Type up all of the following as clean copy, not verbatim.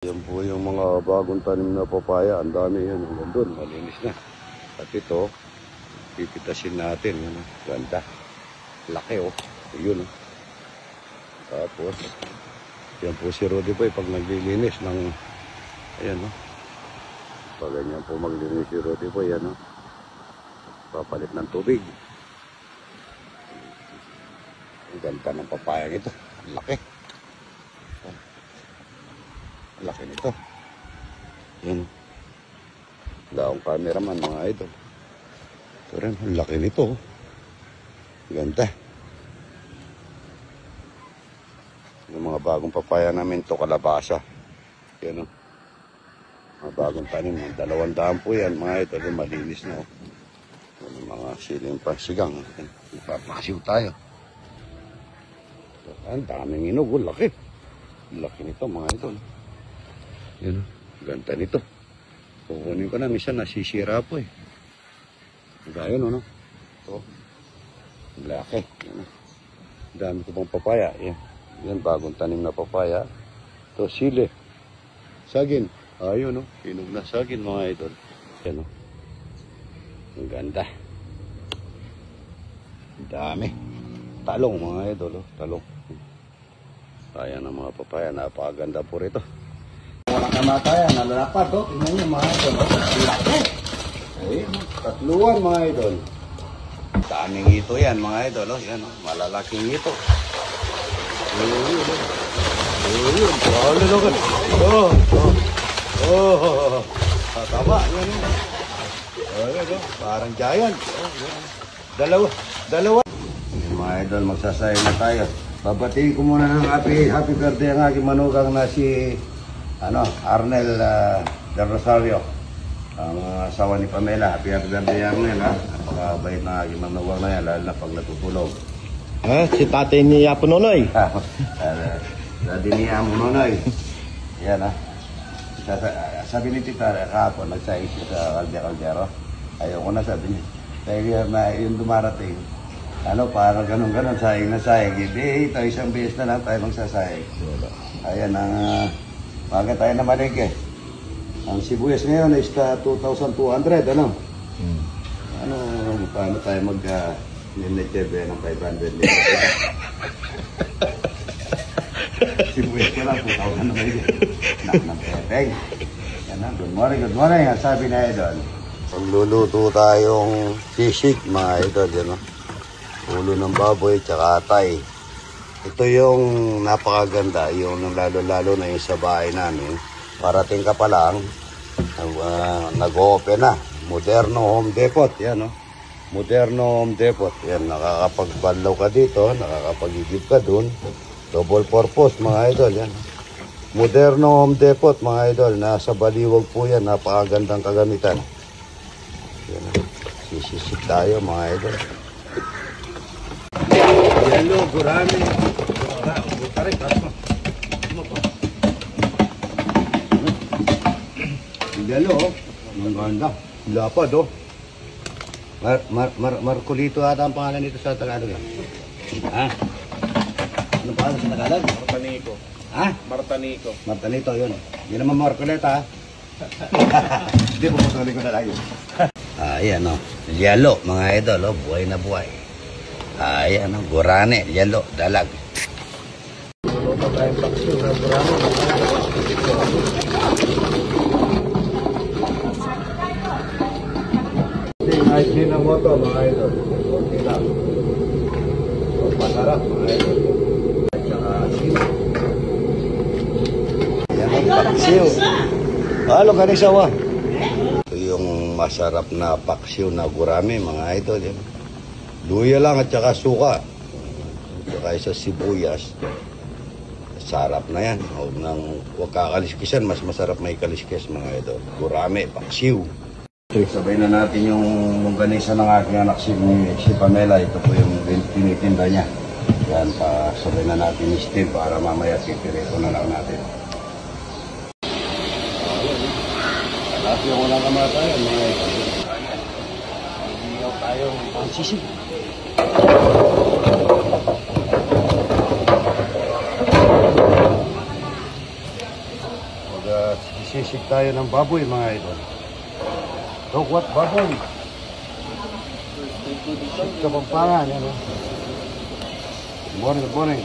Yan po yung mga bagong tanim na papaya. Ang dami yan. Hanggang doon. Malinis na. At ito, pipitasin natin. Yan, ganda. Laki oh. Yun oh. Tapos, yan po si Rudy po pag naglilinis ng, ayan oh. Pag ganyan po maglinis si Rudy po, yan oh. Papalit ng tubig. Ang ganda ng papaya nito. Laki. Laki nito. Yan. Wala akong cameraman mga idol. Ito rin, laki nito. Ganda. Yung mga bagong papaya namin to, kalabasa. Yan o. Mga bagong tanim. 200 po yan mga idol. Malinis na o. Yan mga siling pansigang. Ipapasiw tayo. Ang daming inog. Laki. Laki nito mga idol. Yan o, ganda nito. Kukunin ko na, minsan nasisira po eh. Gaya no, no? Ito. Laki. Yan o. Dami ko pang papaya. Yan. Yan, bagong tanim na papaya. Ito, sili. Sagin. Ayun no, hinog na sagin mga idol. Yan o. Ang ganda. Dami. Talong mga idol. Talong. Ayan ang mga papaya. Napakaganda po rito. Walang kamatayan, nalalapad oh. Tingnan nyo mga idol. Laki. Ayun, tatluan mga idol. Daming ito yan mga idol. Oh. Yan, oh. Malalaking ito. Ayun. Ayun. Palalakan. Oh. Oh. Tama. Yan oh. Ayun oh. Parang giant. Oh. Dalawa. Mga idol, magsasayang na tayo. Babatiin ko muna ng happy birthday ang aking manugang na si Arnel Del Rosario, ang asawa ni Pamela. Happy birthday Arnel ha. Napakabait na aking manugang na yan, lalo na pag natutulog. Si tatay ni Apo Nonoy. Daddy ni Apo Nonoy. Yan ha. Sabi ni Tita kahapon, nagsaing siya sa kaldero. Ayoko na sabi niya. Dahil na yung dumarating. Parang ganun, saing na saing. Hindi, ito isang beses na lang tayo magsasayang. Ayan ang baga tayo na malengke. Ang sibuyas ngayon is 2,200, ano? Paano tayo mag-ninetebe ng 500 liters? Sibuyas ko lang, 2,000 na malengke. Ng pepeng. Yan na, good morning. Ang sabi na idol. Pagluluto tayong sisig, mga idol, yan o. Ulo ng baboy, tsaka atay. Ito yung napakaganda, yung lalo-lalo na yung sa bahay namin. Parating ka pa lang, nag-open na. Moderno Home Depot, yan o. Moderno Home Depot, yan. Nakakapagbanlaw ka dito, nakakapagigib ka dun. Double purpose, mga idol, yan. Moderno Home Depot, mga idol. Nasa Baliwag po yan, napakagandang kagamitan. Yan o. Sisisig tayo, mga idol. Yellow, gurami. Yellow, oh. Ang ganda. Lapad, oh. Marcolito ata ang pangalan nito sa Tagalog. Ha? Anong pangalan sa Tagalog? Martanico. Ha? Martanico. Martanito, yun. Hindi naman Marcoleta, ha? Hindi, puputulin ko na lang yun. Ayan, oh. Yellow, mga idol, oh. Buhay na buhay. Ayan, gurane, yelo, dalag. Luto tayong paksyo na gurane. Kahit Hinamoto, mga idol. Okay lang. Masarap, mga idol. At saka sino. Ayan ang paksyo. Halo, kanisawa. Ito yung masarap na paksyo na gurame, mga idol. Yan. Luya lang at saka suka. Saka isa sibuyas. Sarap na yan. Huwag kakaliskisan. Mas masarap may kaliskis mga idol. Gurame, paksiw. Sabay na natin yung longganisa ng aking anak si Pamela. Ito po yung tinitinda niya. Yan, sabay na natin yung steam para mamaya titiriso na lang natin. Alas yung walang kamatayan mga idol. Hindi tayong pansisig. Sisisig tayo ng baboy mga idol. Tokwat baboy. Sisig Kapampangan, yan o. Good morning.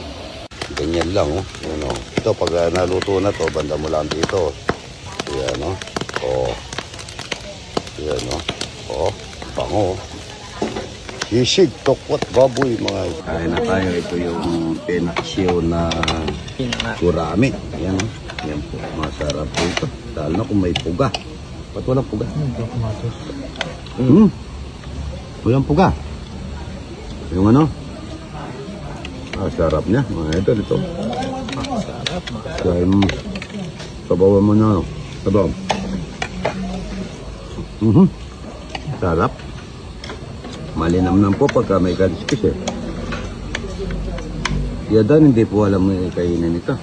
Ganyan lang oh. Yan, oh. Ito pag naluto na to, banda mo lang dito. Yan o. Oh. Yan o. Oh. Bango. Sisig, tokwat baboy mga idol. Kain na tayo. Ito yung pinaksiyo na gurami. Yan o. Yan po. Masarap po ito. Dahil na kung may puga. Ba't walang puga? Walang puga. Yung ano? Sarap niya. Mga idol ito. Sarap. Kaya sabawan mo na. Sabaw. Sarap. Malinamnam po pagka may kaliskis eh. Dan, hindi po alam mo kainin ito.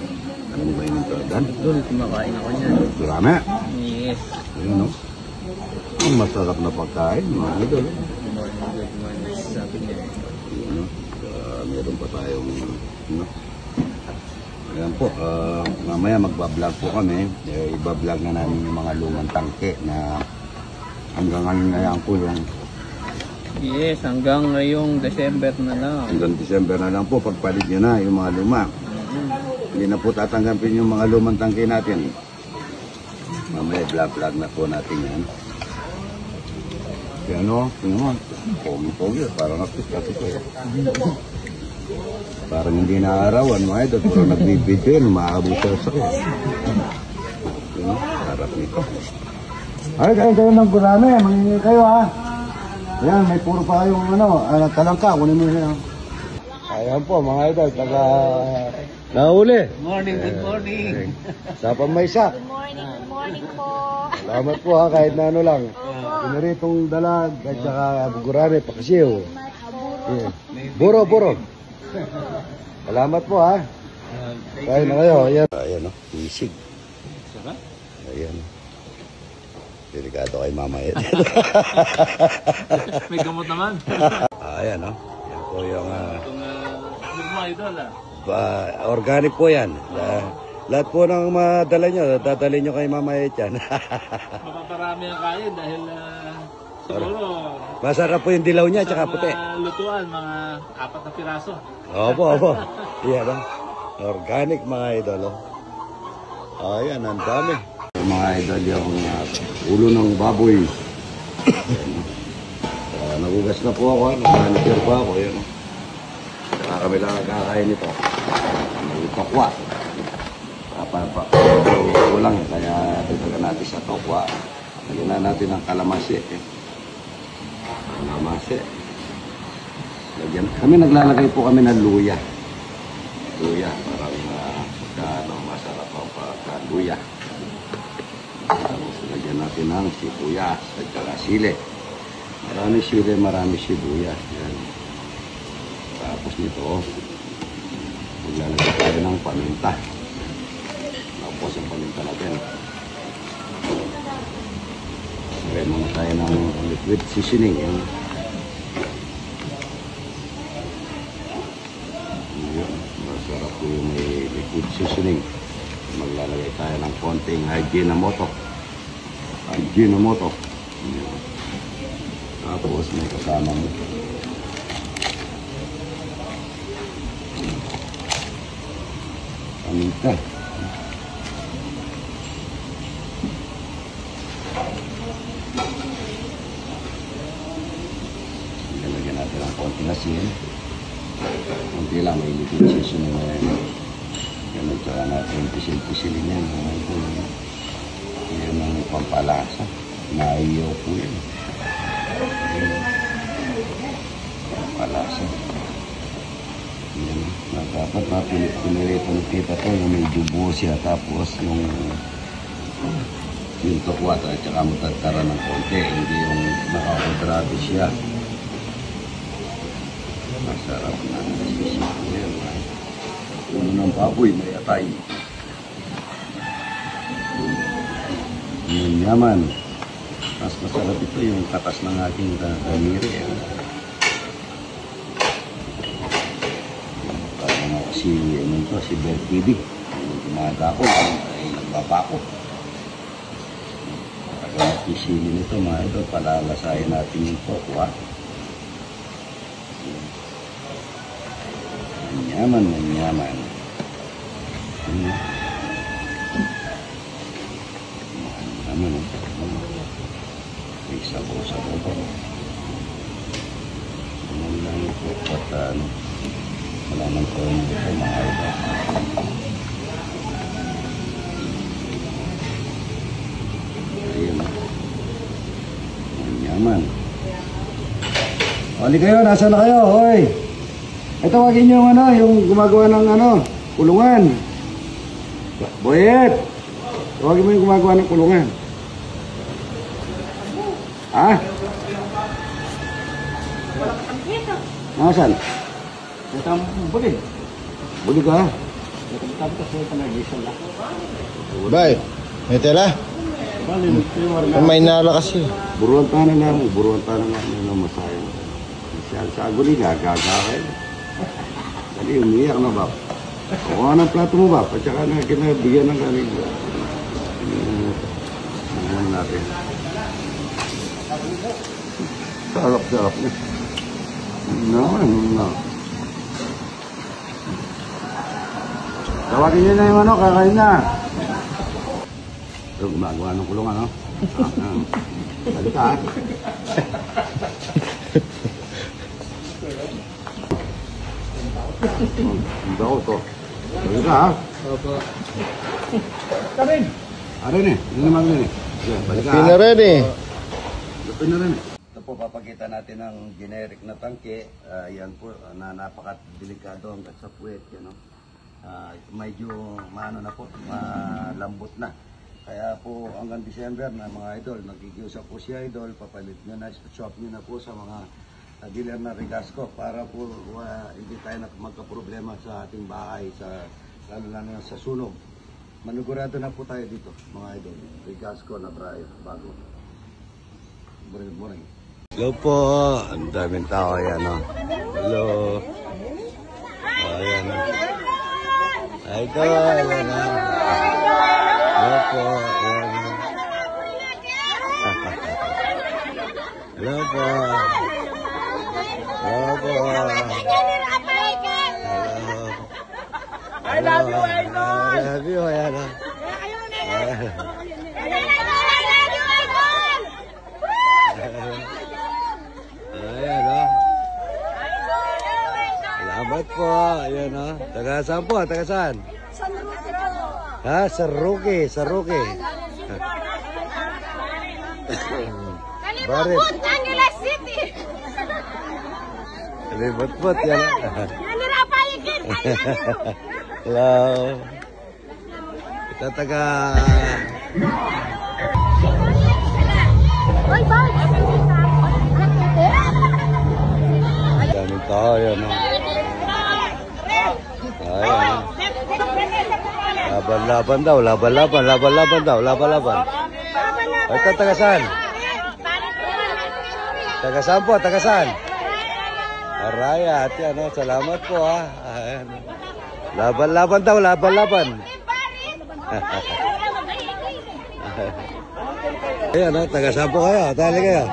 Alam mo kainin ito, Dan? Doon, kumakain ako niyan. Marami. Yes. Ayun, no? Ang masarap na pagkain, mga idol. Good morning. Sabi niya. Ayun, no? Meron pa tayong, no? Ayan po, mamaya magbablog po kami. Ibablog na namin yung mga lumang tangke na hanggang ngayon na yan po yung Yes, hanggang ngayong December na lang. hanggang December na lang po, pagpalit nyo na yung mga luma. Hindi na po tatanggapin yung mga lumang tangke natin. Mamaya vlog na po natin yan. Kaya ano, tingnan mo, pogi, parang napis ko eh. Parang hindi naarawan mga idol, pero nagbibidyo yun, maabuso sa ko. Yun, harap nito. Ay, kayo ng gurami, mangingi kayo ha. Ayan, may puro pa kayong talangka, kunin mo siya. Ayan po mga idol, taga nahuli. Good morning. Sa pamaysa. Good morning po. Salamat po ha, kahit na ano lang. Pinaritong dalag, at saka gurami, pakasiw. Yeah. Buro. Salamat po ha. Kain na kayo. Ayan o, isig. Sarap? Ayan. Delikado kay mama yan. May gamot naman. Ayan o. Yan po yung Good mo idol organic po yan. Lahat po ng madala nyo, dadalhin nyo kay mama yan. Mapaparami ang kain dahil siguro Masarap po yung dilaw niya, tsaka puti. mga lutuan, mga 4 na piraso. Opo. Yan o. Organic mga idol o. Ayan, ang dami. Mga idol yung ulo ng baboy. Nagugas na po ako, nag-manicure pa ako. Yan o. Saka kami lang nagkakain nito. May tokwa. Kulang, kaya dito natin sa tokwa. Lagyan na natin ng kalamansi. Kalamansi. Kami naglalagay po kami ng luya. Luya, parang masarap ang pagkaluya. Tapos lagyan natin ng sibuyas at saka sili. Marami sili, marami sibuyas. Yan. Tapos nito, maglalagay tayo ng paminta. Tapos ang paminta natin. Lagay muna tayo ng liquid seasoning. Yan. Masarap po yung may liquid seasoning. Maglalagay tayo ng konting Ajinomoto. Tapos may kasama mo paminta. Lalagyan natin ng konting asin. Konti lang, may liquid seasoning na yan. Ganun tsaka natin pisil-pisilin yan. Yan ang pampalasa. Naiyaw po yan. Pampalasa. Yan. Dapat na pinirito ng tita to yung may dubo siya. Tapos yung tokwata at saka matagtara ng konti. Hindi yung nakakodrado siya. Masarap na sisip po yan. Ulo ng baboy, may atay. Yung yaman. Mas masarap ito yung katas ng aking damiri. Parang ako si Bert TV. Yung gumada ko, ay nagbabako. Isili nito mga idol, palalasahin natin yung tokwa. Manyaman, manyaman. Manyaman, may sabaw-sabaw pa. Ano lang yung tokwa at wala nang kawin dito mga idol. Ayun. Manyaman. O, di kayo, nasa na kayo? Hoy! Ito, tawagin nyo yung yung gumagawa ng kulungan. Boyet! Tawagin mo yung gumagawa ng kulungan. Ha? Nasaan? Bulig. Bulig ka? Bay, may tela? May nala kasi. Buruan tanan na mo. Buruan tanan na mo masayang. Sa aguli ka, gagawin. Dali, umiyak na ba? O anong plato mo ba? At saka na kinabigyan ng kanin. Ano natin? Sarap-sarap na. No. Tawagin nyo na yung kakain na. Ito, gumagawa ng kulungan, no? Halika, ha? Ang daw ito. Halika, ha? Opo. Arin eh. Hindi naman din eh. Halika, ha? Pina rin eh. Lupin na rin eh. Ito po, papakita natin ang generic na tangke. Yan po, na napaka-delikado hanggang sa puwet. You know? Medyo maano na po, malambot na. Kaya po hanggang December na mga idol, nagigiusap po si idol, papalit nyo na, shop nyo na po sa mga dealer na Regasco para po hindi tayo magka-problema sa ating bahay, lalo na sa sunog. Manugurado na po tayo dito mga idol. Regasco na Brian, bago. Morning. Hello po, ang daming tao yan. Hello. Ayan. Idol, ayan. Hello po, ayan. Hello po. Hello po. I love you, Idol! I love you, ayan. Ayan, salamat po. Ayan, taga saan po? Taga saan? Ha? Sa Roque. Kalibot, Angeles City. Kalibot, yan. Nanirapayikin, Hello. Ito taga... Oy, bye. Daming tao, yan. Ayan. Laban-laban daw. Ito taga saan? Taga saan po? Taga saan? Araya. At yan, salamat po ha. Ayan. Laban daw. Ayan, taga saan po kayo? Tali kayo.